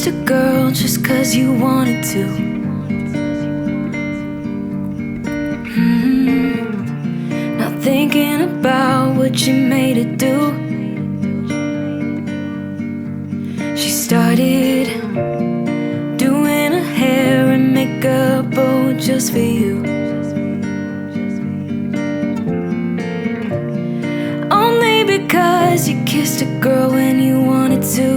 kissed a girl just 'cause you wanted to. Not thinking about what you made her do. She started doing her hair and makeup, oh, just for you. Only because you kissed a girl when you wanted to.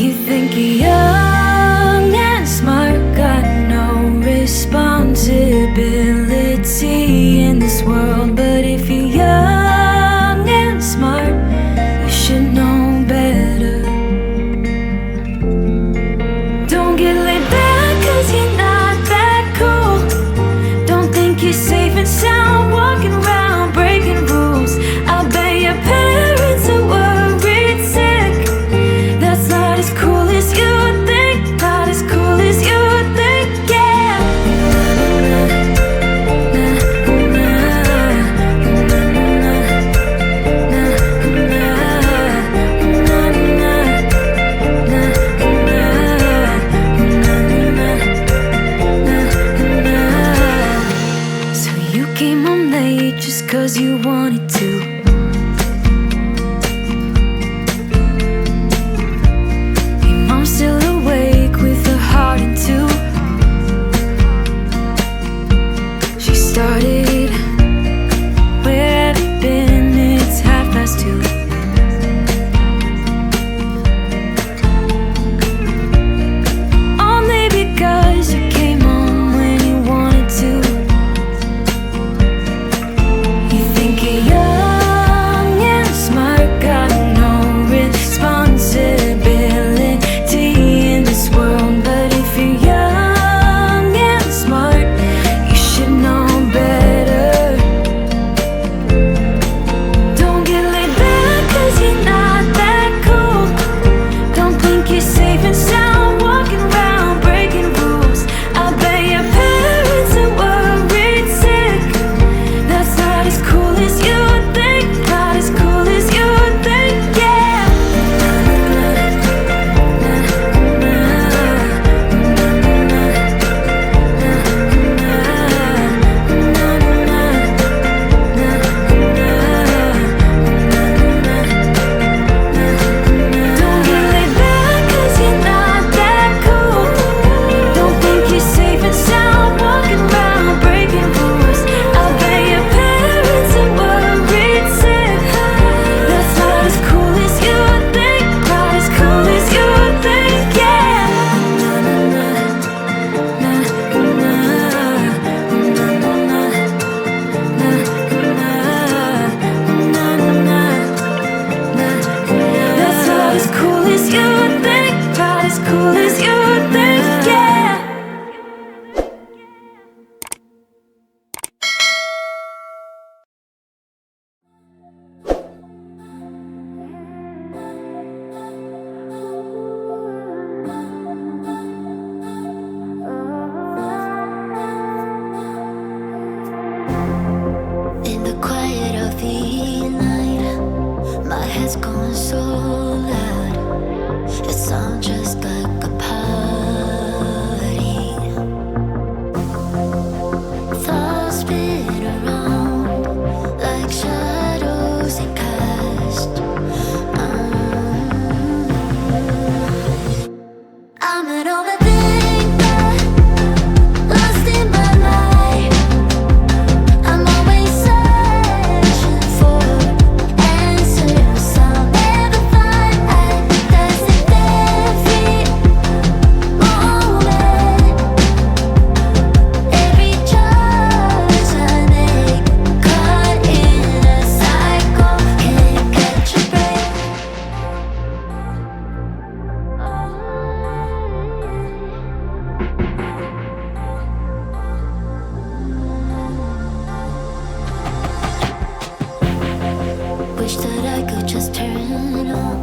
You think you're young and smart, got no responsibility in this world. But if you're young and smart, you should know better. Don't get laid back 'cause you're not that cool. Don't think you're safe and sound walking around breaking rules. I bet your parents are worried sick. That's not as cool as you think. Not as cool as you think, yeah. So you came home late just 'cause you wanted to. Your mom's still awake with her heart in two. She started, where have you been? It's 2:30. Only because you came home when you wanted to. You think you're young and smart, got no responsibility in this world. But if you're young and smart, you should know better. Don't get laid back 'cause you're not that cool. Don't think you're safe and sound walking around breaking rules. I bet your parents are worried sick. That's not as cool as you think. Not as cool as you think, yeah. Don't get laid back 'cause you're not that cool. Don't think you're safe and sound walking around breaking rules. I bet your parents are worried sick. That's not as cool as you think. Not as cool as you think, yeah. That's not as cool as you think. Not as cool as you think, yeah. In the quiet of the night, my head's going so loud. It sounds just like a party. Thoughts spin around like shadows they cast. I'm an overthinker, lost in my life. I'm always searching for answers I'll never find. That's every moment, every choice I make, caught in a cycle, can't catch a break. Wish that I could just turn on